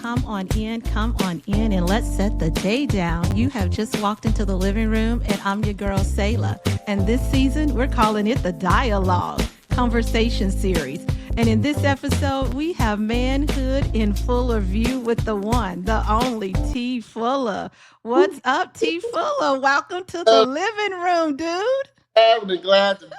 come on in, and let's set the day down. You have just walked into the living room, and I'm your girl, Sayla. And this season, we're calling it the Dialogue Conversation Series. And in this episode, we have Manhood in fuller view with the one, the only TFuller. What's up, TFuller? Welcome to the living room, dude. I'm glad to be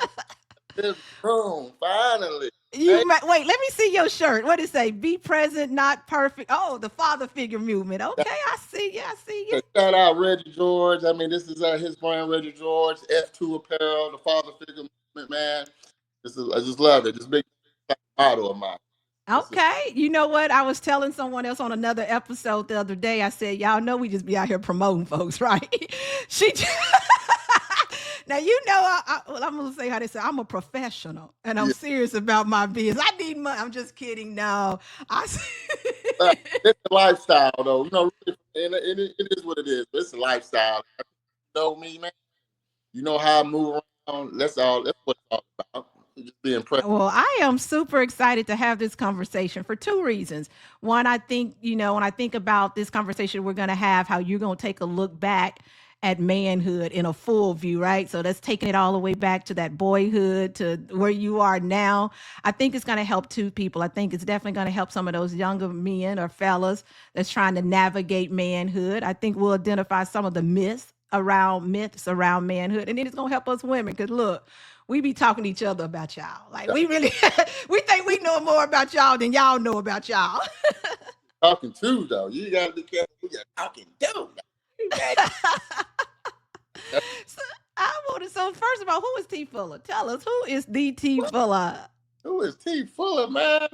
in this room, finally. Hey, Wait, let me see your shirt. What does it say? Be present, not perfect. Oh, the father figure movement. Okay, I see you. I see you. shout out Reggie George. I mean, this is his brand, Reggie George, F2 Apparel, the father figure movement, man. I just love it. This big motto of mine. Okay. You know what? I was telling someone else on another episode the other day. I said, y'all know we just be out here promoting folks, right? she Now, I'm going to say how they say, I'm a professional and I'm Yeah. serious about my business. I need money. I'm just kidding. No. It's a lifestyle, though. It is what it is. But it's a lifestyle. You know me, man. You know how I move around. That's all. That's what it's all about. Just being present. Well, I am super excited to have this conversation for two reasons. One, I think, when I think about this conversation we're going to have, how you're going to take a look back at manhood in a full view, right? So that's taking it all the way back to that boyhood to where you are now. I think it's going to help two people. I think it's definitely going to help some of those younger men or fellas that's trying to navigate manhood. I think we'll identify some of the myths around manhood, and then it's going to help us women because look, we be talking to each other about y'all. Like we really, we think we know more about y'all than y'all know about y'all. Talking to, though. You got to be careful who you're talking to. So so first of all, who is TFuller? Tell us, who is the TFuller? Who is TFuller, man?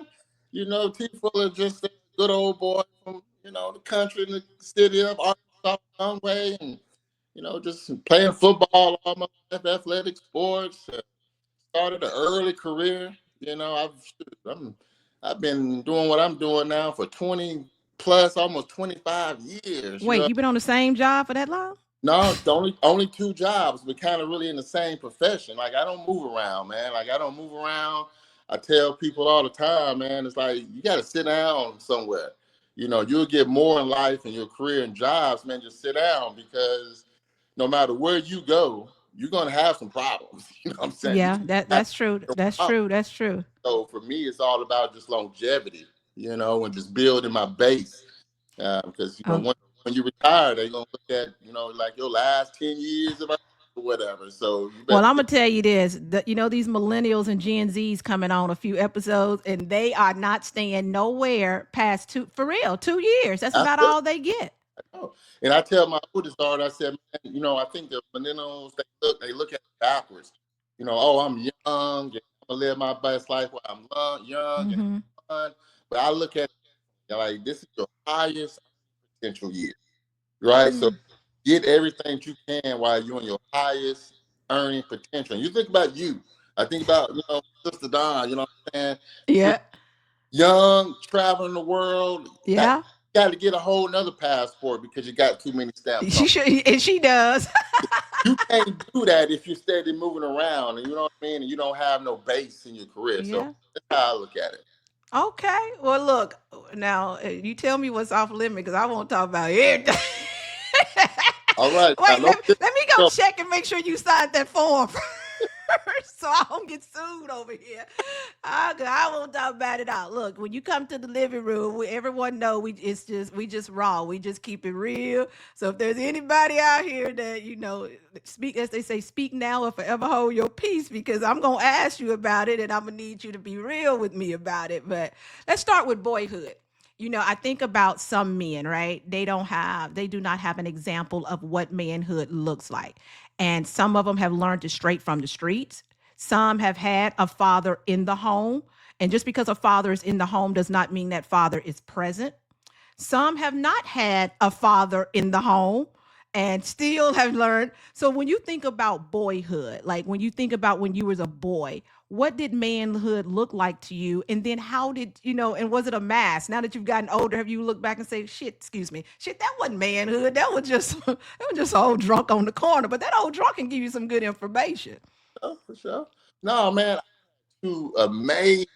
TFuller just a good old boy from, the country and the city of Arkansas, Conway, and, just playing football, all my life, athletic sports. Started an early career. I've been doing what I'm doing now for 20 plus, almost 25 years. Wait, you been on the same job for that long? No, the only two jobs, but kind of really in the same profession. Like I don't move around, man. Like I don't move around. I tell people all the time, man, it's like you got to sit down somewhere. You'll get more in life and your career and jobs, man. Just sit down because no matter where you go, you're gonna have some problems. You know what I'm saying? Yeah, that's true. That's true. That's true. So for me, it's all about just longevity, and just building my base. Because Oh, when you retire, they're gonna look at like your last 10 years of or whatever. So you well, better I'm get gonna tell you this: these millennials and Gen Zs coming on a few episodes, and they are not staying nowhere past for real 2 years. That's I about feel all they get. know. And I tell my oldest daughter, I said, man, I think the millennials they look at it backwards. Oh, I'm young, and I'm gonna live my best life while I'm young and Hmm. fun. But I look at it like this is your highest potential year, right? So Mm. get everything you can while you're in your highest earning potential. And you think about you. I think about, Sister Don, you know what I'm saying? You're Yeah, young, traveling the world. That yeah. you got to get a whole nother passport because you got too many stamps on. She should, and she does. You can't do that if you're steady moving around and you know what I mean, and you don't have no base in your career. So Yeah. that's how I look at it. Okay. Well, look, now you tell me what's off limit because I won't talk about everything. All right. Now, Wait, no, let me go no, check and make sure you signed that form first so I don't get sued over here. I won't talk about it out. Look, when you come to the living room, everyone know we just raw. We just keep it real. So if there's anybody out here that speak, as they say, speak now or forever hold your peace, because I'm gonna ask you about it and I'm gonna need you to be real with me about it. But let's start with boyhood. I think about some men, right? They do not have an example of what manhood looks like. And some of them have learned it straight from the streets. Some have had a father in the home. And just because a father is in the home does not mean that father is present. Some have not had a father in the home and still have learned. So when you think about boyhood, like when you think about when you was a boy, what did manhood look like to you? And then how did, and was it a mask? Now that you've gotten older, have you looked back and say, shit, excuse me, shit, that wasn't manhood. That was just that was just old drunk on the corner. But that old drunk can give you some good information. for sure. No, man, two amazing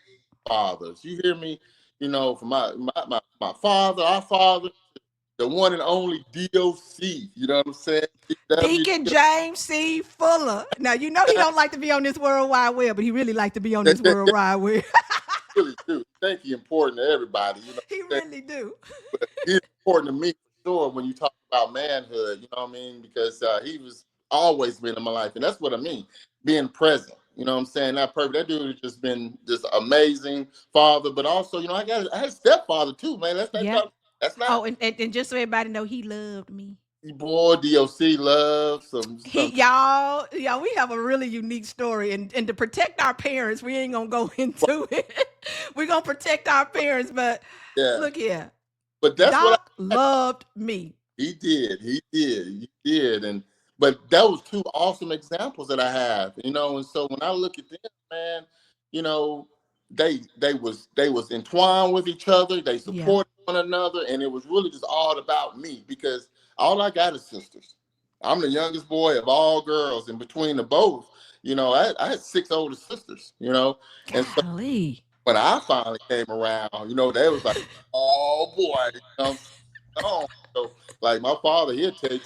fathers. You hear me? For my my father, our father, the one and only DOC. You know what I'm saying? DW. Deacon James C. Fuller. Now you know he don't like to be on this World Wide Web, but he really like to be on this World Wide Web. Really do. Think he important to everybody. You know He what I'm saying? really do. But he's important to me for sure when you talk about manhood. You know what I mean? Because he was always been in my life, and that's what I mean, being present. You know what I'm saying? That perfect. That dude has just been this amazing father, but also, I had a stepfather too, man. That's not Yeah. talk. That's Oh, not and just so everybody know, he loved me. boy. DOC love some. Y'all, we have a really unique story, and to protect our parents, we ain't gonna go into it. We're gonna protect our parents, but Yeah, look here, but that's what Doc loved me. He did. He did. He did. And but that was two awesome examples that I have. And so when I look at them, man, you know, they was entwined with each other. They Yeah. supported one another, and it was really just all about me because all I got is sisters. I'm the youngest boy of all girls, and between the both, I had six older sisters. And so Golly. when I finally came around, they was like, oh boy, on. So, like my father, he'll tell you,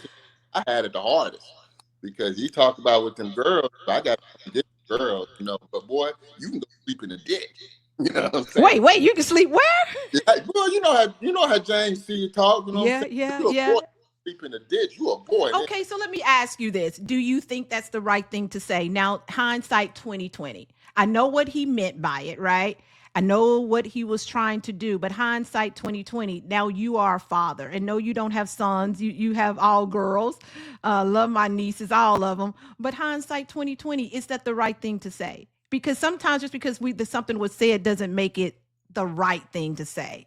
I had it the hardest because he talked about with them girls. I got some different girls, but boy, you can go sleep in the ditch. You know what I'm saying? Wait, you can sleep where? Yeah, well, you know how James C talk. You know what I'm Yeah, saying? yeah, You a boy yeah. sleep in the ditch. You a boy. And then, Okay, so let me ask you this. Do you think that's the right thing to say? Now, hindsight 2020. I know what he meant by it, right? I know what he was trying to do, but hindsight 2020. Now you are a father, and no, you don't have sons. You have all girls. Love my nieces, all of them. But hindsight 2020, is that the right thing to say? Because sometimes just because something was said doesn't make it the right thing to say.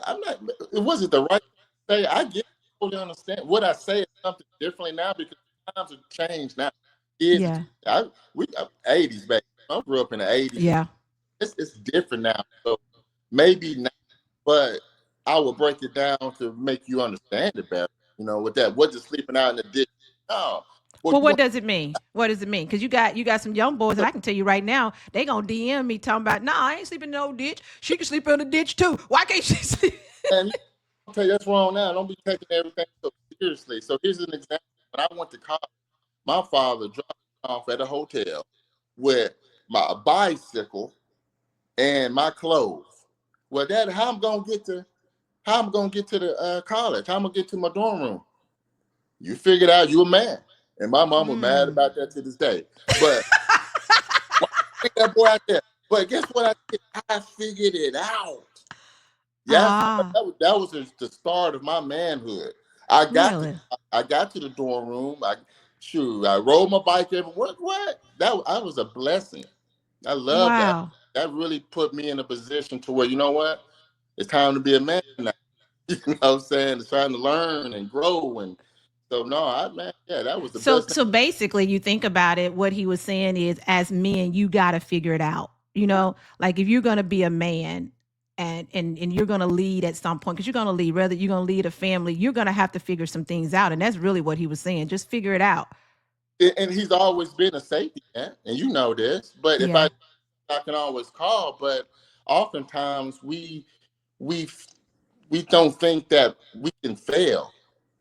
I'm not. It wasn't the right thing to say. I get, totally understand. What I say is something differently now because times have changed now. Kids, Yeah, we 80s back. I grew up in the 80s. yeah. It's different now. So maybe not, but I will break it down to make you understand it better. With that, what just sleeping out in the ditch? No. Well, Well, what does it mean? What does it mean? Because you got some young boys, and I can tell you right now, they gonna DM me talking about, nah, I ain't sleeping in no ditch. She can sleep in the ditch too. Why can't she sleep? man, I'll tell you that's wrong now. Don't be taking everything so seriously. So here's an example. When I went to college, my father dropped me off at a hotel with my bicycle and my clothes. Well, Dad, how I'm gonna get to the college? How I'm gonna get to my dorm room? You figured out you a man. And my mom was mad Mm. about that to this day. But why bring that boy out there? But guess what I did? I figured it out. Yes, Ah, that was the start of my manhood. I got to really? I got to the dorm room. I rode my bike everywhere. What? That was a blessing. I love that. Wow. That really put me in a position to where it's time to be a man now. You know what I'm saying? It's time to learn and grow and so no, man, yeah, that was the So best thing. so basically you think about it, what he was saying is as men, you gotta figure it out. Like if you're gonna be a man and you're gonna lead at some point, because you're gonna lead, whether you're gonna lead a family, you're gonna have to figure some things out. And that's really what he was saying. Just figure it out. And he's always been a safety man, and you know this. But if Yeah. I can always call, but oftentimes we we don't think that we can fail.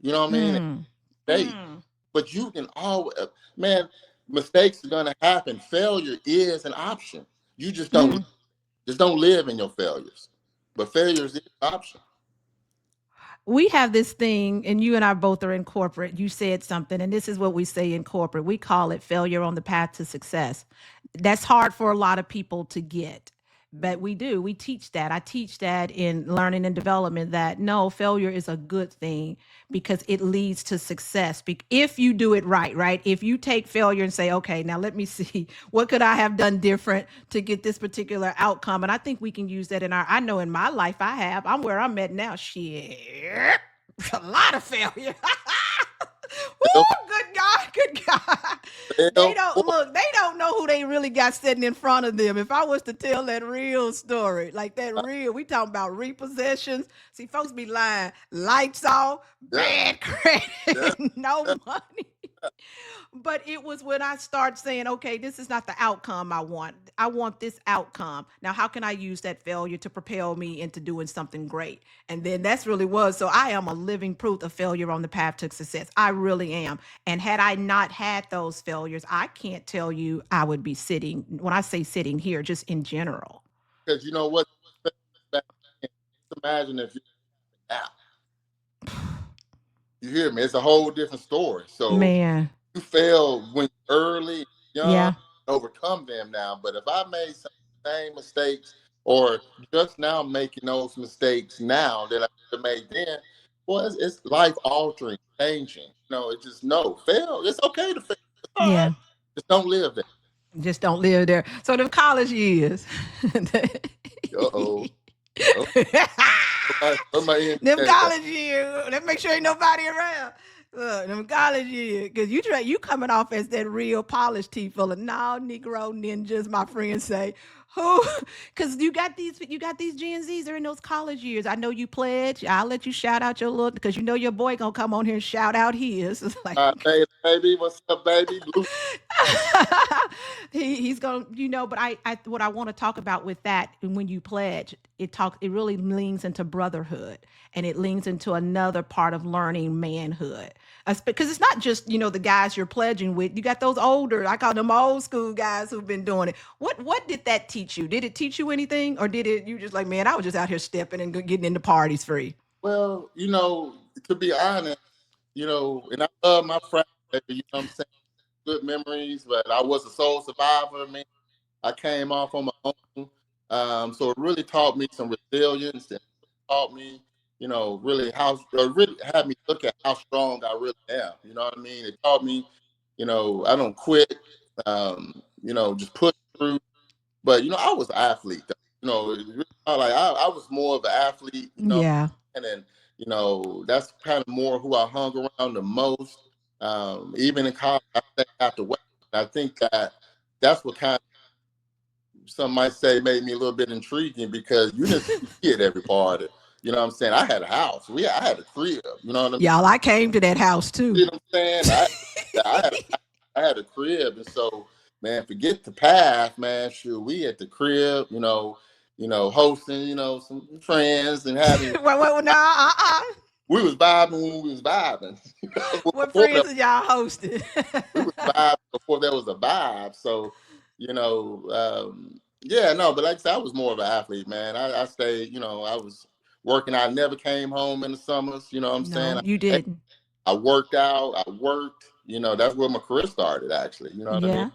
You know what I mean? Hmm. Hey, Hmm. but you can always, man. Mistakes are gonna happen. Failure is an option. You Hmm. just don't live in your failures. But failure is an option. We have this thing, and you and I both are in corporate. You said something, and this is what we say in corporate. We call it failure on the path to success. That's hard for a lot of people to get, but we do. We teach that. I teach that in learning and development, that no, failure is a good thing because it leads to success. If you do it right, right? If you take failure and say, okay, now let me see, what could I have done different to get this particular outcome? And I think we can use that I know in my life I'm where I'm at now. Shit. A lot of failure. Fail, Woo, good God, good God. They fail, don't look, they don't know who they really got sitting in front of them. If I was to tell that real story, like that real, we talking about repossessions. See, folks be lying. Lights off, yeah, bad yeah, credit, no yeah. money. But it was when I start saying, okay, this is not the outcome I want. I want this outcome. Now, how can I use that failure to propel me into doing something great? And then that's really was. So I am a living proof of failure on the path to success. I really am. And had I not had those failures, I can't tell you I would be sitting, when I say sitting here, just in general. Because you know what? Back then, just imagine if you now. You hear me? It's a whole different story. So Man. you fail when you're early, young, Yeah. overcome them now. But if I made some same mistakes or just now making those mistakes now that I could have made then, well, it's life altering, changing. It's just no fail. It's okay to fail. It's all right. Yeah. Just don't live there. Just don't live there. So them college years. Uh oh. Oh, somebody Them indicated that. college years. Let's make sure ain't nobody around. Them college years. Cause you coming off as that real polished TFuller. No, Negro ninjas, my friends say. Who? Cause you got these Gen Zs are in those college years. I know you pledge. I'll let you shout out your little because you know your boy gonna come on here and shout out his. It's like Baby, what's up, baby? Blue. he's gonna but I what I want to talk about with that, and when you pledge it really leans into brotherhood, and it leans into another part of learning manhood, because it's not just the guys you're pledging with. You got those older, I call them old school guys who've been doing it. What did that teach you? Did it teach you anything, or did it you just like, man, I was just out here stepping and getting into parties free? Well, to be honest, and I love my friends, baby, I'm saying? Good memories, but I was a sole survivor, man. I came off on my own. So it really taught me some resilience and taught me, really really had me look at how strong I really am. You know what I mean? It taught me, I don't quit, just push through. But, I was an athlete. It really like I was more of an athlete, Yeah. and that's kind of more who I hung around the most. Even in college, I stayed after West. I think that's what kind of some might say made me a little bit intriguing because you didn't see it every party. You know what I'm saying? I had a house. I had a crib. You know what I'm Y'all, I came to that house You too. know what I'm saying? I had a crib, and so man, forget the path, man. Shoot, we at the crib, hosting, some friends and having. Wait, no, We was vibing when we was vibing. what Before friends that, are y'all hosting? we was vibing before there was a vibe. So, yeah, no, but like I said, I was more of an athlete, man. I stayed, I was working. I never came home in the summers. You know what I'm No, saying? you didn't. I worked out. I worked. That's where my career started. Actually, you know what I mean?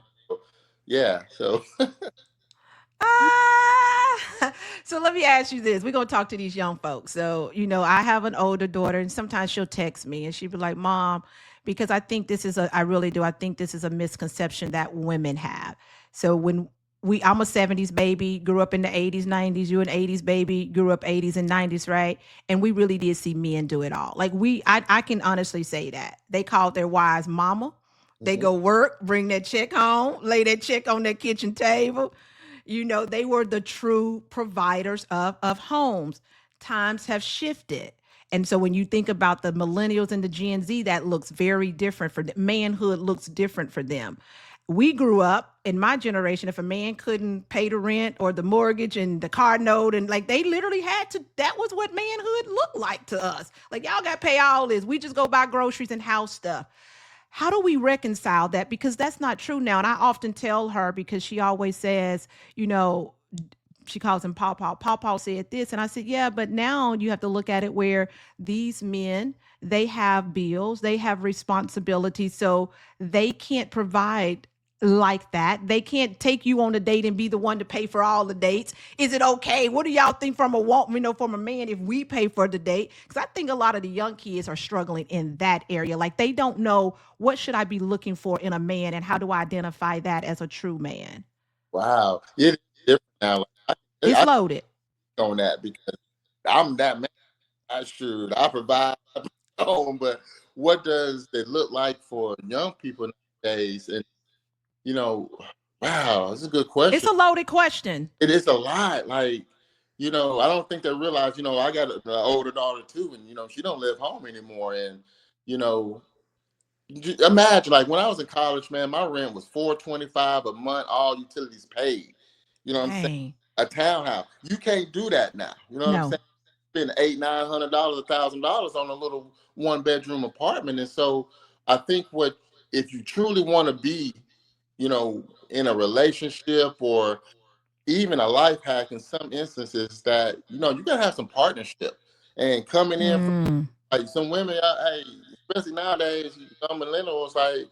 Yeah. So, yeah. So So let me ask you this. We're gonna talk to these young folks. So, I have an older daughter, and sometimes she'll text me and she'll be like, Mom, because I really do, I think this is a misconception that women have. So when I'm a 70s baby, grew up in the 80s, 90s, you an 80s baby, grew up 80s and 90s, right? And we really did see men do it all. Like I can honestly say that. They called their wives mama. They mhm. go work, bring that check home, lay that check on that kitchen table. They were the true providers of homes. Times have shifted. And so when you think about the millennials and the Gen Z, that looks very different for them. Manhood looks different for them. We grew up in my generation, if a man couldn't pay the rent or the mortgage and the car note, and like they literally had to, that was what manhood looked like to us. Like, y'all got to pay all this. We just go buy groceries and house stuff. How do we reconcile that? Because that's not true now. And I often tell her, because she always says, you know, she calls him Paw Paw. Paw Paw said this. And I said, yeah, but now you have to look at it where these men, they have bills, they have responsibilities. So they can't provide like that. They can't take you on a date and be the one to pay for all the dates. Is it okay? What do y'all think from a woman, from a man, if we pay for the date? Because I think a lot of the young kids are struggling in that area. Like, they don't know, what should I be looking for in a man, and how do I identify that as a true man? Wow, it is different now. Like, It's I loaded. on that because I'm that man. I provide home, but what does it look like for young people nowadays? And you know, wow, that's a good It's question. a loaded question. It is a lot. Like, I don't think they realize. I got an older daughter too, and she don't live home anymore. And you know, Imagine, like when I was in college, man, my rent was $425 a month, all utilities paid. You know what I'm saying? Dang. A townhouse. You can't do that now. You know what I'm No. saying? Spend $800, $900, $1,000 on a little 1 bedroom apartment. And so I think what if you truly want to be, in a relationship or even a life hack in some instances, that you gotta have some partnership and coming in from Mm, like some women, hey, especially nowadays, young millennials, like,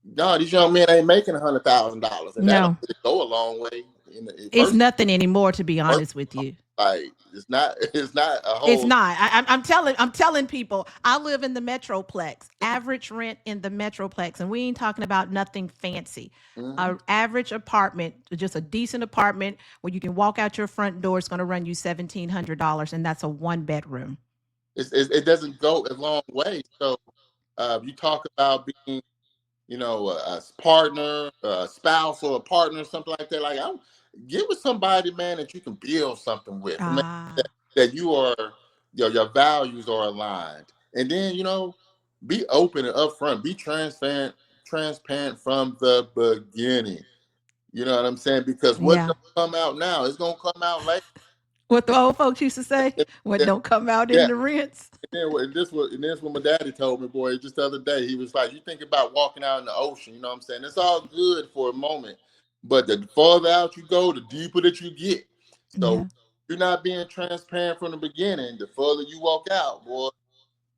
no, these young men ain't making $100,000, and that don't no. really go a long way. In the It's first, nothing anymore, to be first, honest with you. like it's not, it's not a It's whole. not. I'm telling people. I live in the Metroplex. Average rent in the Metroplex, and we ain't talking about nothing fancy. Mhm. A average apartment, just a decent apartment where you can walk out your front door, is going to run you $1,700, and that's a one bedroom. It doesn't go a long way. So you talk about being, a partner, a spouse, or a partner, something like that. Like, get with somebody, man, that you can build something with, man, Ah, that you are, your values are aligned, and then be open and upfront, be transparent from the beginning. You know what I'm saying? Because what yeah. don't come out now is gonna come out later. What the old folks used to say, what Yeah, don't come out in yeah. the rents. And this what my daddy told me, boy, just the other day. He was like, "You think about walking out in the ocean. You know what I'm saying? It's all good for a moment, but the farther out you go, the deeper that you get. So Yeah. you're not being transparent from the beginning. The further you walk out, boy,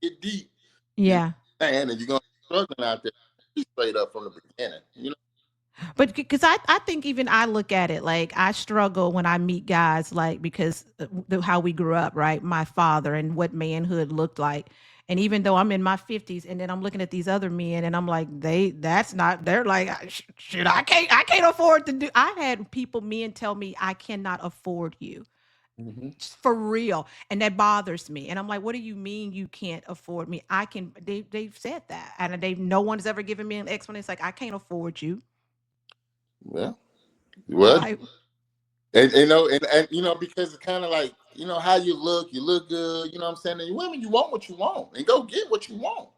get deep. You know Yeah. what I'm saying? And you're gonna be struggling out there. Be straight up from the beginning. But because I think even I look at it like I struggle when I meet guys, like, because how we grew up, right? My father and what manhood looked like. And even though I'm in my 50s, and then I'm looking at these other men and I'm like, that's not, they're like, shit, I can't afford to do. I had men tell me, I cannot afford you. Hmm. For real. And that bothers me. And I'm like, what do you mean you can't afford me? I can, they've said that. And no one's ever given me an explanation. It's like, I can't afford you. Well, I'm well, like, and because it's kind of like how you look good. You know what I'm saying? And women, you want what you want, and go get what you want.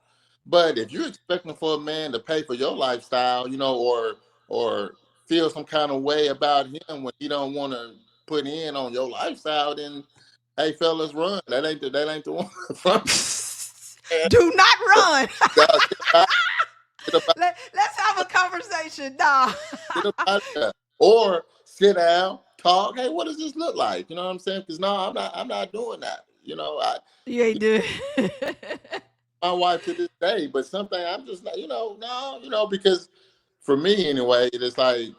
But if you're expecting for a man to pay for your lifestyle, or feel some kind of way about him when he don't want to put in on your lifestyle, then hey, fellas, run. That ain't the one. From do not run. get about Let's have a conversation. Nah. get up out of there, or sit down, talk. Hey, what does this look like? You know what I'm saying? Because no, I'm not doing that. You ain't do My wife to this day, but something I'm just like, no, because for me anyway, it's like,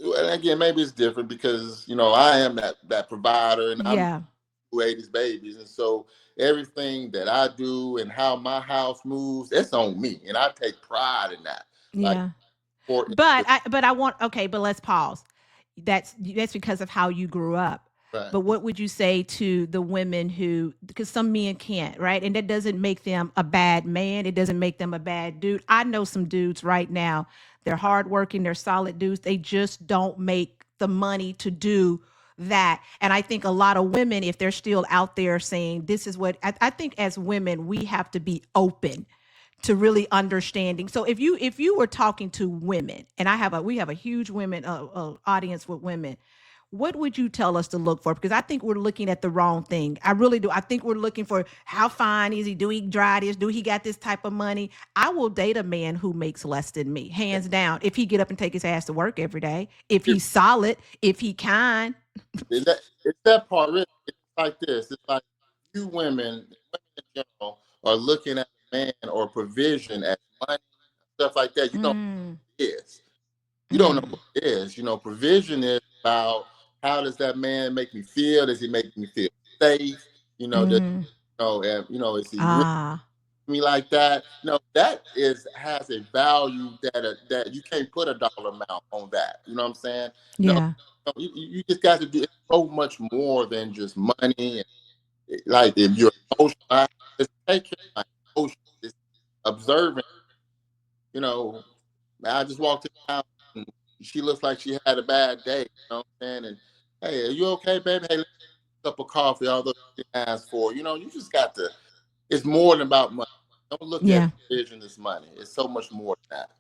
and again, maybe it's different because I am that provider, and I'm Yeah. who ate his babies, and so everything that I do and how my house moves, it's on me, and I take pride in that. Like, Yeah. for But I want, okay, but let's pause. That's because of how you grew up. right, But what would you say to the women who, because some men can't, right? And that doesn't make them a bad man. It doesn't make them a bad dude. I know some dudes right now. They're hardworking. They're solid dudes. They just don't make the money to do that. And I think a lot of women, if they're still out there saying this is what I think, as women, we have to be open to really understanding. So if you were talking to women, and we have a huge women audience with women, what would you tell us to look for? Because I think we're looking at the wrong thing. I really do. I think we're looking for, how fine is he? Do he drive this? Do he got this type of money? I will date a man who makes less than me, hands down. If he get up and take his ass to work every day, if he's solid, if he kind. it's that part. Really, it's like this. It's like you women in general, are looking at a man or provision as money, stuff like that. You don't know Mm, what it is. You don't know mm, what it is. Provision is about, how does that man make me feel? Does he make me feel safe? Does mm. and is he really Ah, me like that? That is has a value that you can't put a dollar amount on that. You know what I'm saying? No, yeah, no, you just got to do it's so much more than just money. And like, if you're emotional, just take care of my emotions. It's observing. You know, I just walked in the house and she looks like she had a bad day. You know what I'm saying? And hey, are you okay, baby? Hey, let's get a cup of coffee. Although she didn't ask for. You just got to. It's more than about money. Don't look at Yeah. provision as money. It's so much more than that.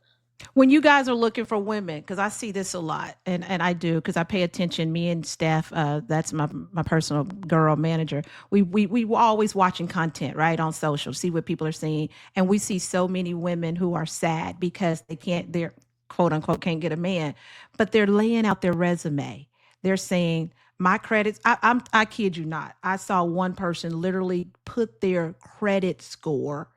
When you guys are looking for women, because I see this a lot, and I do because I pay attention. Me and Steph, that's my personal girl manager. We were always watching content right on social, see what people are seeing, and we see so many women who are sad because they're quote unquote can't get a man, but they're laying out their resume. They're saying my credits. I kid you not. I saw one person literally put their credit score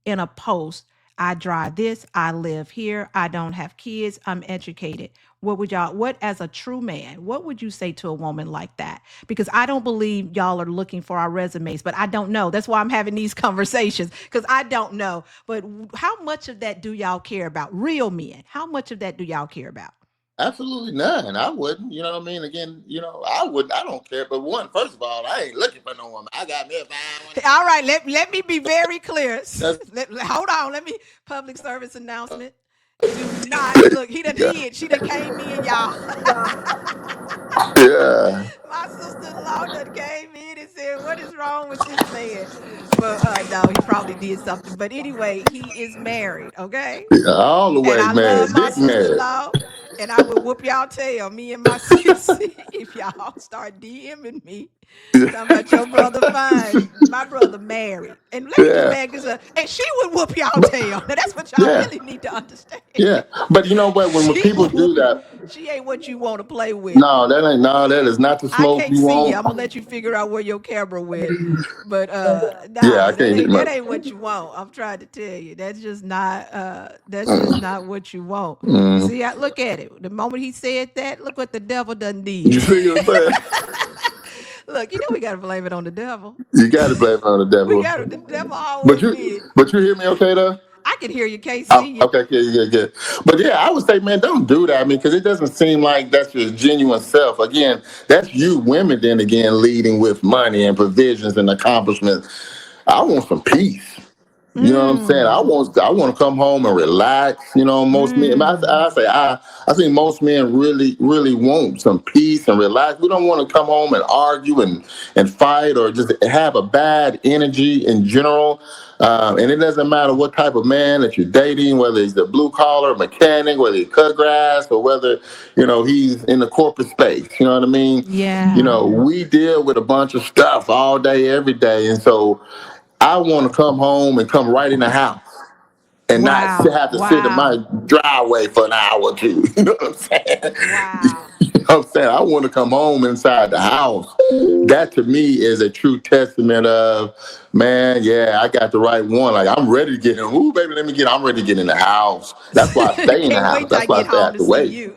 in a post. I drive this, I live here, I don't have kids, I'm educated. What as a true man, what would you say to a woman like that? Because I don't believe y'all are looking for our resumes, but I don't know. That's why I'm having these conversations because I don't know. But how much of that do y'all care about? Real men, how much of that do y'all care about? Absolutely none. I wouldn't. You know what I mean? Again, I wouldn't. I don't care. But one, first of all, I ain't looking for no woman. I got me a fine one. All right, let me be very clear. That's Hold on, let me public service announcement. Do not look. He done hid. She done came in, y'all. yeah, My sister-in-law that came in and said, "What is wrong with this man?" But no, he probably did something. But anyway, he is married. Okay, yeah, all the and way I love married, my big married. sister-in-law, and I will whoop y'all tail, me and my sissy, if y'all start DMing me. Talking about your brother fine. My brother married. And let me just yeah, bag this up. And she would whoop y'all but tail. Now that's what y'all yeah, really need to understand. yeah. But you know what? When She people will do whoop you. that, She ain't what you want to play with. no, that is not the I smoke can't you see you. want. I'm gonna let you figure out where your camera went. But Yeah, I nah, can't get that much. ain't what you want. I'm trying to tell you. That's just not what you want. Mm. See, I look at it. The moment he said that, look what the devil done You did. see what I'm saying? Look, you know we gotta blame it on the devil. You got to blame it on the We devil. got the devil But always you, did. but you hear me okay though? I can hear you, can't Oh, see you. okay, good, good, good. But yeah, I would say, man, don't do that. I mean, because it doesn't seem like that's your genuine self. Again, that's you, women, then again, leading with money and provisions and accomplishments. I want some peace. You know what I'm saying? Mm. I want to come home and relax. Most men. Mm. I think most men really want some peace and relax. We don't want to come home and argue and fight or just have a bad energy in general. And it doesn't matter what type of man that you're dating, whether he's a blue collar mechanic, whether he cut grass, or whether he's in the corporate space. You know what I mean? Yeah. We deal with a bunch of stuff all day, every day, and so I want to come home and come right in the house and not Wow. have to sit in my Wow. driveway for an hour or two. You know what I'm saying? Wow. You know what I'm saying? I want to come home inside the house. That to me is a true testament of, man, yeah, I got the right one. Like I'm ready to get in. Ooh, baby, I'm ready to get in the house. That's why I stay in the Can't house. wait till I That's why I get stay home out to the see way. you.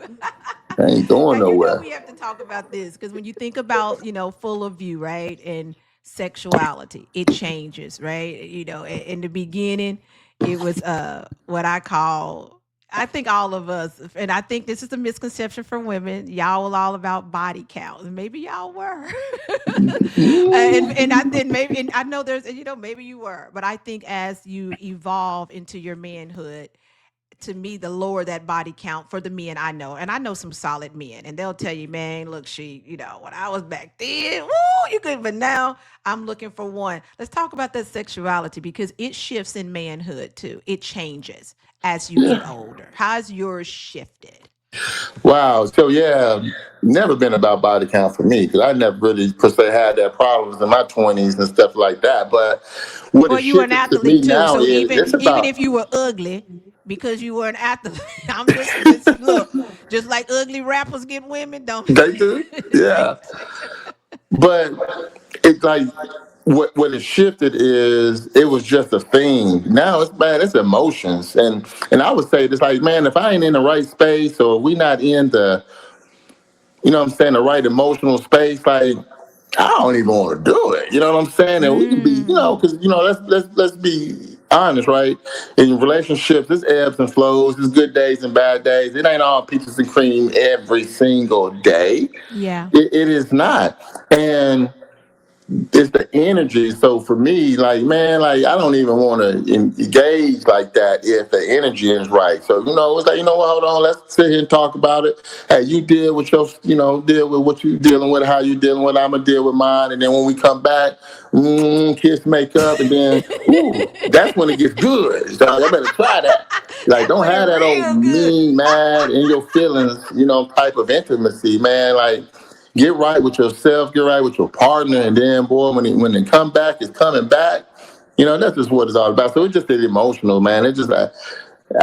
I ain't Now going you know nowhere. we have to talk about this because when you think about full of view, right, and sexuality, it changes, right. In the beginning, it was what I call. I think all of us, and I think this is a misconception for women. Y'all were all about body count, and maybe y'all were, and I know there's, maybe you were, but I think as you evolve into your manhood, to me, the lower that body count for the men I know, and I know some solid men, and they'll tell you, man, look, when I was back then, woo, you could, but now I'm looking for one. Let's talk about that sexuality because it shifts in manhood too. It changes as you get Yeah. older. How's yours shifted? Wow. So yeah, never been about body count for me because I never really per se had that problems in my 20s and stuff like that. But what Well, has you were an shifted to me athlete too, now so is it's even about if you were ugly, because you were an athlete, I'm just look, just like ugly rappers get women, don't they do, they yeah. do. But it's like what has shifted is it was just a thing. Now it's bad. It's emotions, and I would say it's like, man, if I ain't in the right space or we not in the what I'm saying, the right emotional space, like I don't even want to do it. You know what I'm saying? And we can be, Mm. because let's be honest, right? In relationships, there's ebbs and flows, there's good days and bad days. It ain't all peaches and cream every single day. Yeah. It is not, and it's the energy. So for me, like, man, like I don't even want to engage like that if the energy is right. So it's like, what, hold on, let's sit here and talk about it. Hey, you deal with your, deal with what you dealing with, how you dealing with. I'm gonna deal with mine, and then when we come back, kiss, make up, and then that's when it gets good. So I better try that. Like, That's don't when it have that old real good. mean, mad in your feelings, type of intimacy, man. Like, get right with yourself, get right with your partner, and then, boy, when they come back, it's coming back. That's just what it's all about. So it's just that emotional, man. It's just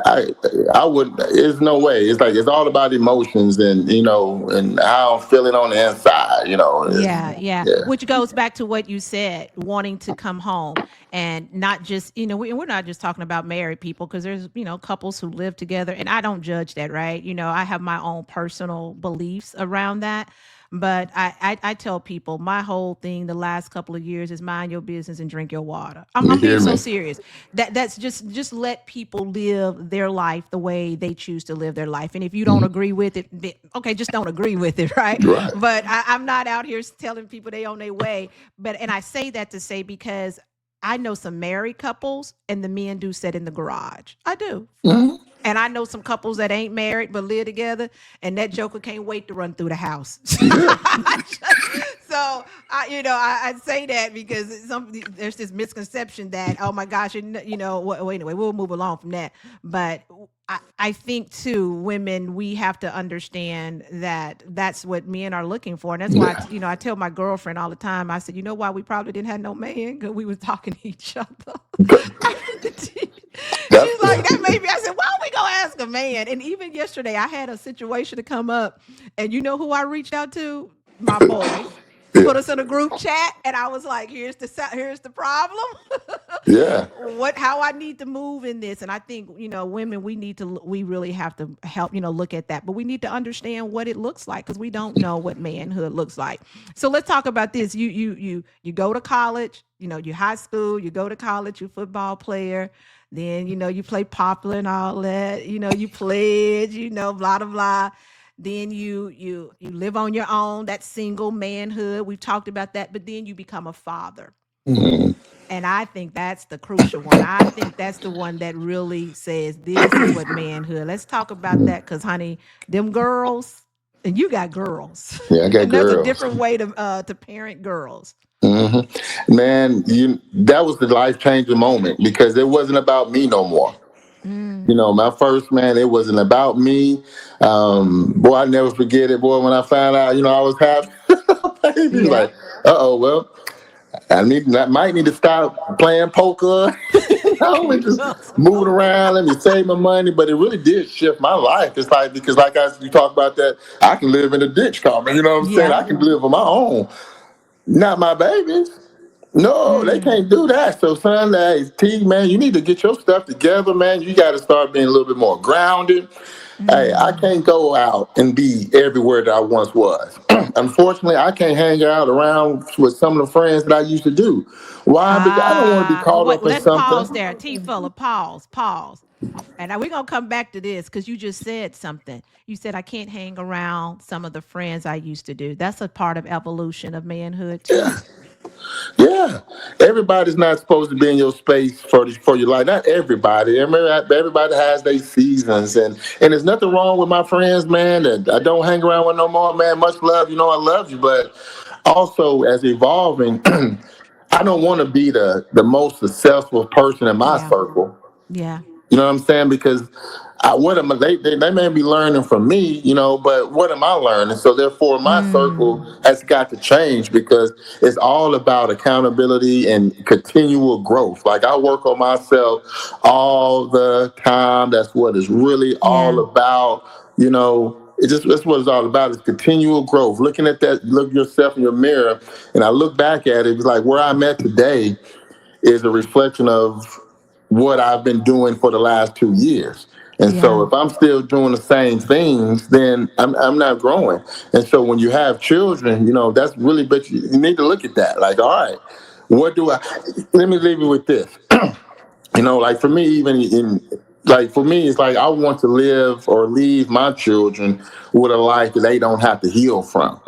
I I would. There's no way. It's like it's all about emotions and and how I'm feeling on the inside. Yeah, yeah. Yeah. Which goes back to what you said, wanting to come home and not just, we're not just talking about married people because there's, couples who live together and I don't judge that, right? I have my own personal beliefs around that. But I tell people my whole thing the last couple of years is mind your business and drink your water. You I'm being hear so me? serious. That's just let people live their life the way they choose to live their life. And if you don't Mhm. agree with it, okay, just don't agree with it, right? Right. But I'm not out here telling people they on their way. And I say that to say because I know some married couples and the men do sit in the garage. I do. Mhm. And I know some couples that ain't married but live together, and that joker can't wait to run through the house. Yeah. So I say that because there's this misconception that, oh my gosh, anyway, we'll move along from that. But I think too, women, we have to understand that that's what men are looking for, and that's why Yeah. I tell my girlfriend all the time. I said, you know why we probably didn't have no man, because we was talking to each other. I really did. That's She's like, that made me. I said, why don't we go ask a man? And even yesterday, I had a situation to come up, and you know who I reached out to? My boys. yeah. Put us in a group chat, and I was like, here's the problem. Yeah. How I need to move in this. And I think, women, we really have to help, look at that. But we need to understand what it looks like because we don't know what manhood looks like. So let's talk about this. You go to college, you high school, you go to college, you're a football player. Then, you play popular and all that, you pledge, blah, blah, blah. Then you live on your own, that single manhood. We've talked about that, but then you become a father. Mhm. And I think that's the crucial one. I think that's the one that really says this is what manhood. Let's talk about that because, honey, them girls, and you got girls, Yeah, I got and there's a girls. different way to parent girls. hmm Man, that was the life changing moment because it wasn't about me no more. Mm, My first man, it wasn't about me. Boy, I never forget it, boy, when I found out, I was having a baby. yep. Like, well, I might need to stop playing poker, and just Well, some moving poker. around. Let me save my money. But it really did shift my life. It's like, because like you talk about that, I can live in a ditch, Carmen. You know what I'm saying? Yeah. I can live on my own, not my babies. No, they Mm, can't do that. So, son, hey, T, man, you need to get your stuff together, man. You got to start being a little bit more grounded. Hey, I mm, can't go out and be everywhere that I once was. Unfortunately, I can't hang out around with some of the friends that I used to do. Why? Because I don't want to be well, caught wait, up in let's pause something. there. TFuller, pause. And now we're going to come back to this because you just said something. You said, I can't hang around some of the friends I used to do. That's a part of evolution of manhood, too. Yeah. Yeah, everybody's not supposed to be in your space for your life. Not everybody. Everybody has their seasons, and there's nothing wrong with my friends, man. That I don't hang around with no more, man. Much love, I love you, but also as evolving, I don't want to be the most successful person in my Yeah. circle. Yeah. You know what I'm saying? Because what am I, they may be learning from me, but what am I learning? So therefore, my circle Mm, has got to change because it's all about accountability and continual growth. Like I work on myself all the time. That's what it's really all yeah. about. That's what it's all about is continual growth. Looking at that, look yourself in your mirror, and I look back at it. It's like where I'm at today is a reflection of what I've been doing for the last 2 years. And so Yeah. if I'm still doing the same things, then I'm not growing. And so when you have children, that's really, but you need to look at that. Like, all right, what do I, let me leave you with this. Like for me, even like for me, it's like I want to live or leave my children with a life that they don't have to heal from.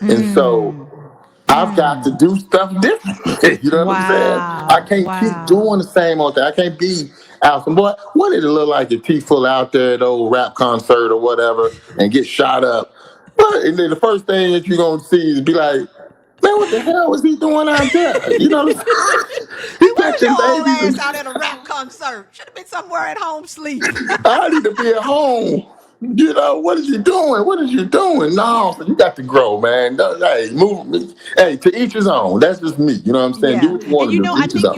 And so Mm, I've got to do stuff differently. You know what I'm saying? I Wow. can't keep Wow. doing the same old thing. I can't be out some boy. What did it look like if TFuller out there at the old rap concert or whatever and get shot up? But and then the first thing that you're gonna see is be like, man, what the hell was he doing out there? You know what I'm saying? He Where's catching your old babies ass and out at a rap concert? Should have been somewhere at home sleep. I need to be at home. You know, what is you doing? What is you doing? No, Yeah. so you got to grow, man. Hey, move. Hey, to each his own. That's just me. You know what I'm saying? Do Yeah. what you And want you to know, do. I Each his think own.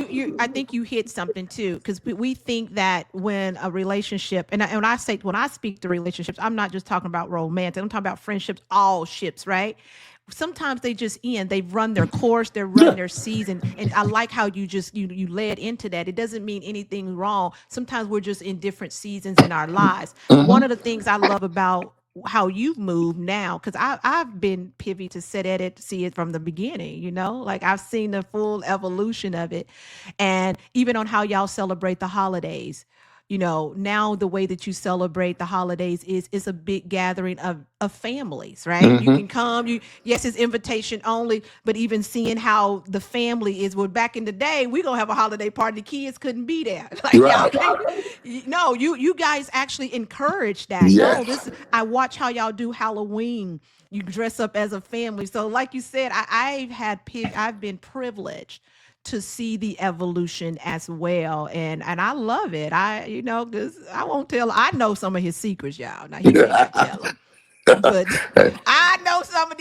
you hit something too, because we think that when a relationship, and when I say, when I speak to relationships, I'm not just talking about romantic, I'm talking about friendships, all ships, right? Sometimes they just end, they've run their course, they're run Yeah. their season. And I like how you just you led into that. It doesn't mean anything wrong. Sometimes we're just in different seasons in our lives. One Mm-hmm. of the things I love about how you've moved now, because I've been privy to sit at it, see it from the beginning, like I've seen the full evolution of it. And even on how y'all celebrate the holidays, now the way that you celebrate the holidays is a big gathering of families, right? You Mm-hmm. can come, yes, it's invitation only, but even seeing how the family is, well, back in the day, we gonna have a holiday party, the kids couldn't be there. Like, y'all Right. can't. No, you guys actually encourage that. No, Yes. this, I watch how y'all do Halloween. You dress up as a family. So like you said, I've been privileged to see the evolution as well. And I love it. Because I won't tell, I know some of his secrets, y'all. Now he may not tell them. But I know some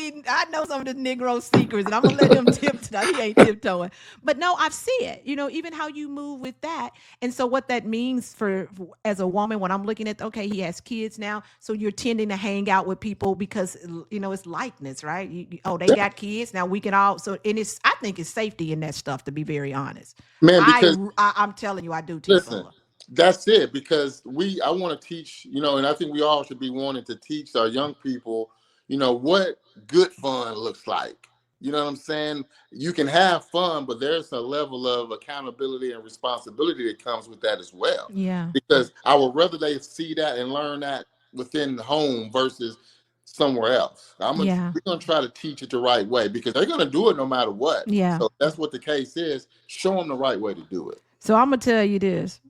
of the Negro secrets, and I'm gonna let him tiptoe. He ain't tiptoeing, but no, I see it. Even how you move with that, and so what that means for as a woman when I'm looking at, okay, he has kids now, so you're tending to hang out with people because it's likeness, right? Oh, they Yeah. got kids now. We can all and I think it's safety in that stuff. To be very honest, Man, because I'm telling you, I do, T listen, Fuller. that's it. Because I want to teach, and I think we all should be wanting to teach our young people, what good fun looks like. You know what I'm saying? You can have fun, but there's a level of accountability and responsibility that comes with that as well. Yeah, Because I would rather they see that and learn that within the home versus somewhere else. yeah, We're gonna try to teach it the right way because they're gonna do it no matter what. yeah. So if that's what the case is. Show them the right way to do it. So I'm gonna tell you this.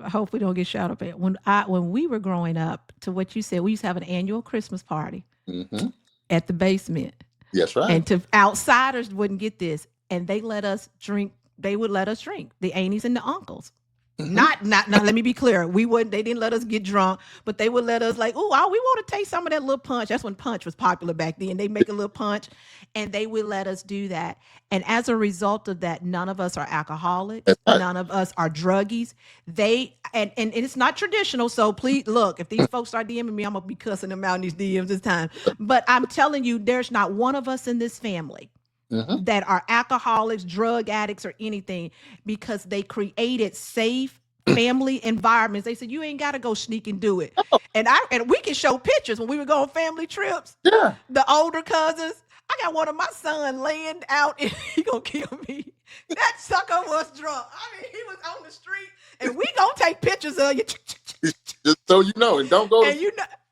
I hope we don't get shot up at. When we were growing up, to what you said, we used to have an annual Christmas party Hmm. at the basement, Yes, right. and to outsiders wouldn't get this, and they let us drink. They would let us drink, the aunties and the uncles. Hmm. Not now, let me be clear. We wouldn't, they didn't let us get drunk, but they would let us, like, oh, we want to taste some of that little punch. That's when punch was popular back then. They make a little punch, and they would let us do that. And as a result of that, none of us are alcoholics, That's right. none of us are druggies. And it's not traditional. So please look, if these folks start DMing me, I'm gonna be cussing them out in these DMs this time. But I'm telling you, there's not one of us in this family Hmm. that are alcoholics, drug addicts, or anything, because they created safe family environments. They said you ain't got to go sneak and do it. And we can show pictures when we would go on family trips. Yeah. The older cousins, I got one of my son laying out and he gonna kill me. That sucker was drunk. I mean, he was on the street, and we gonna take pictures of you. Just so you know, and don't go And to.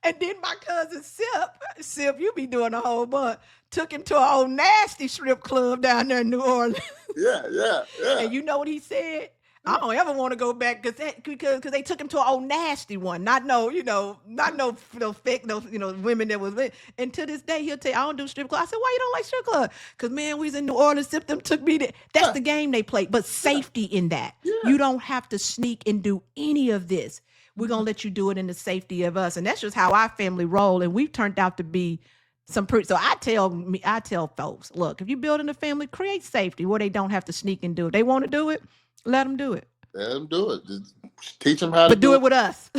and then my cousin Sip, you be doing a whole bunch. Took him to an old nasty strip club down there in New Orleans. Yeah, yeah, yeah. And you know what he said? I don't ever want to go back because they took him to an old nasty one. Not no, not no fake, no, women that was with. And to this day, he'll tell you, I don't do strip club. I said, why you don't like strip club? Because, man, we was in New Orleans, Sip them took me there. That's Yeah, the game they play. But safety in that. yeah. You don't have to sneak and do any of this. We're gonna let you do it in the safety of us. And that's just how our family roll. And we've turned out to be some pretty. So I tell folks, look, if you're building a family, create safety where they don't have to sneak and do it. They want to do it, let them do it, Let them do it. Just teach them how to but do do it it. with us.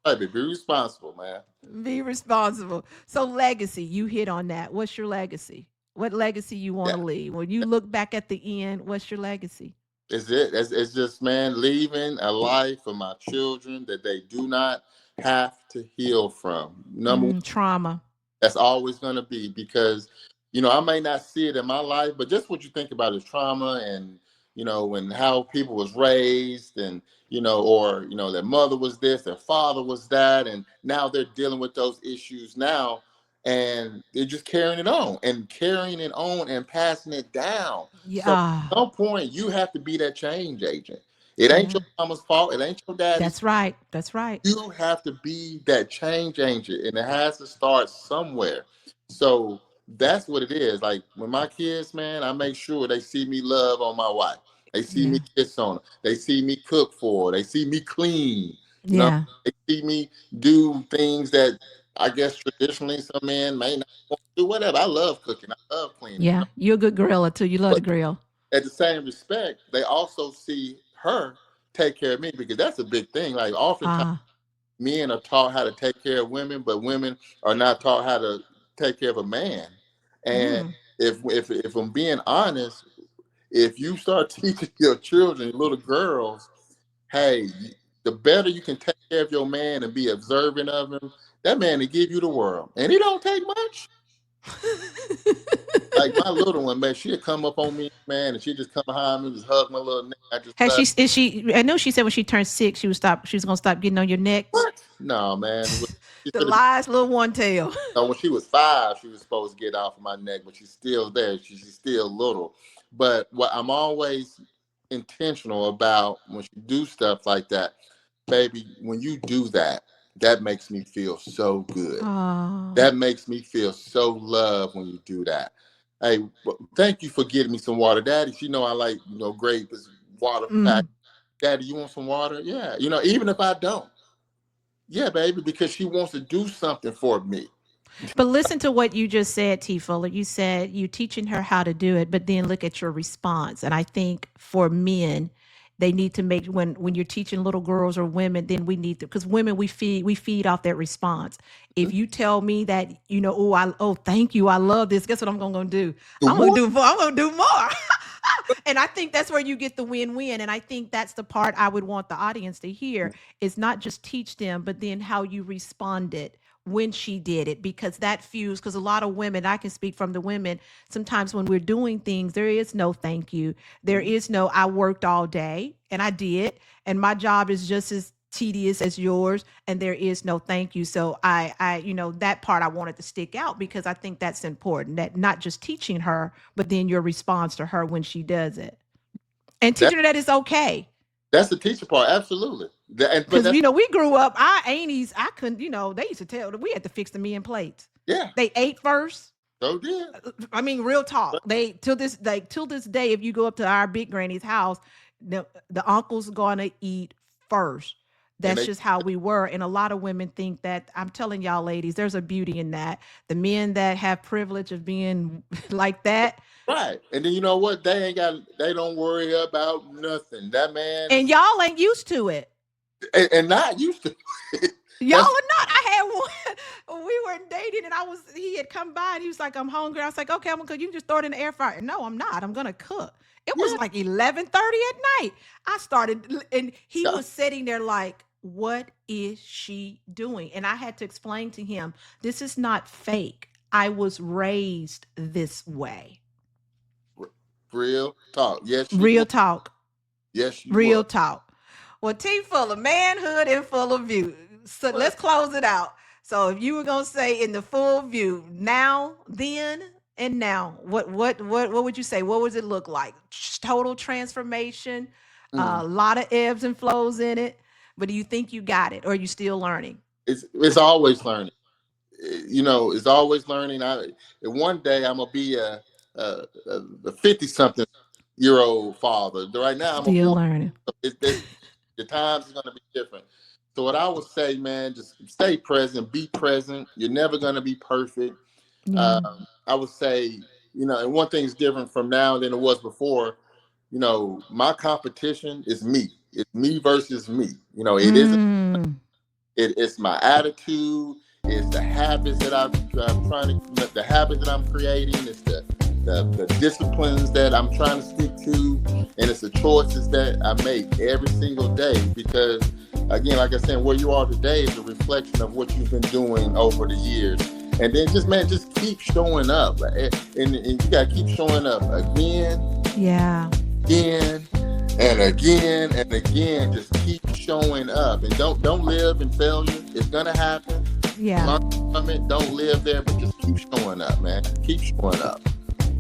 Right, be responsible, man. Be responsible. So legacy, you hit on that. What's your legacy? What legacy you want Yeah. to leave? When you look back at the end, what's your legacy? It's it. It's just, man, leaving a life for my children that they do not have to heal from. Number one, Trauma. that's always going to be because, I may not see it in my life, but just what you think about is trauma and, and how people was raised and, or, their mother was this, their father was that. And now they're dealing with those issues now. and they're just carrying it on and carrying it on and passing it down. So Yeah. at some point, you have to be that change agent. It ain't Yeah. your mama's fault. It ain't your daddy's. That's right. That's right. You have to be that change agent, and it has to start somewhere. So that's what it is. Like when my kids, man, I make sure they see me love on my wife. They see me Yeah. kiss on her. They see me cook for her. They see me clean. You know, Yeah. they see me do things that I guess traditionally some men may not want to do. Whatever. I love cooking. I love cleaning. You Yeah. know, You're a good griller too. You love but to grill. at the same respect, they also see her take care of me because that's a big thing. Like oftentimes Ah. men are taught how to take care of women, but women are not taught how to take care of a man. And Mm. if I'm being honest, if you start teaching your children, little girls, hey, the better you can take care of your man and be observant of him, that man will give you the world, and he don't take much. Like my little one, man, she'd come up on me, man, and she'd just come behind me, just hug my little neck. I just Has love she? Is she? I know she said when she turned 6, she would stop. She was gonna stop getting on your necks. what? No, man. She The should have lies, little one tail. when she was 5, she was supposed to get off of my neck, but she's still there. She's still little. But what I'm always intentional about when you do stuff like that, baby, when you do that, that makes me feel so good. Oh. That makes me feel so loved when you do that. Hey, thank you for getting me some water, Daddy. She know I like, grape is water pack. Mm. Daddy, you want some water? Yeah. Even if I don't, yeah, baby, because she wants to do something for me. But listen to what you just said, T. Fuller. You said you teaching her how to do it, but then look at your response. And I think for men, they need to make when you're teaching little girls or women, then we need to, because women, we feed off that response. If you tell me that, thank you, I love this. Guess what I'm gonna do? The I'm gonna what? do more. I'm gonna do more. And I think that's where you get the win-win. And I think that's the part I would want the audience to hear is not just teach them, but then how you responded when she did it, because that fuse, because a lot of women, I can speak from the women, sometimes when we're doing things, there is no thank you. There is no, I worked all day and I did, and my job is just as tedious as yours, and there is no thank you. So that part I wanted to stick out because I think that's important, that not just teaching her, but then your response to her when she does it, and That teaching her that it's okay. that's the teacher part, absolutely. But Because that's we grew up, our aunties, I couldn't, they used to tell that we had to fix the men plates. yeah, They ate first. so did. I mean, real But talk. They till this day, if you go up to our big granny's house, the uncle's gonna eat first. and That's just how we were. And a lot of women think that, I'm telling y'all ladies, there's a beauty in that. The men that have privilege of being like that, right, and then you know what? They don't worry about nothing. That man and is y'all ain't used to it. and not used to it. Y'all That's are not. I had one. We were dating, and he had come by, and he was like, "I'm hungry." I was like, "Okay, I'm gonna cook. You can just throw it in the air fryer." No, I'm not. I'm gonna cook. It was yeah. like 11:30 at night. I started, and he was sitting there like, "What is she doing?" And I had to explain to him, "This is not fake. I was raised this way." Real talk. Yes, you Real were. talk. Yes, you Real were. talk. Well, T full of manhood and full of view. So let's close it out. So if you were gonna say in the full view, now, then, and now, what would you say? What would it look like? Total transformation, Mm. a lot of ebbs and flows in it. But do you think you got it, or are you still learning? It's always learning. It's always learning. And one day I'm gonna be a 50-something-year-old father. Right now I'm a Still 40. learning. The times is gonna be different. So what I would say, man, just stay present, be present. You're never gonna be perfect. Yeah. I would say, and one thing's different from now than it was before. My competition is me. It's me versus me. It isn't. Mm. It's my attitude. It's the habits that I'm trying to, the habits that I'm creating. It's the disciplines that I'm trying to stick to, and it's the choices that I make every single day. Because again, like I said, where you are today is a reflection of what you've been doing over the years. And then just keep showing up, and you gotta keep showing up Yeah. again and again and again. Just keep showing up, and don't live in failure. It's gonna happen. Yeah. Don't live there, but just keep showing up, man. Keep showing up.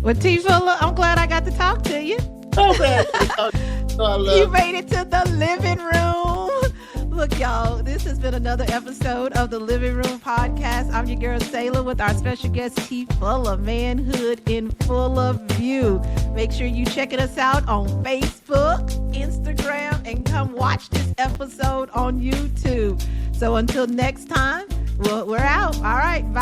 Well, TFuller, I'm glad I got to talk to you. Oh man, I You love made it to the living room. Look, y'all, this has been another episode of the Living Room Podcast. I'm your girl, Sayla, with our special guest, TFuller, Manhood in Fuller View. Make sure you checking us out on Facebook, Instagram, and come watch this episode on YouTube. So until next time, we're out. All right, bye.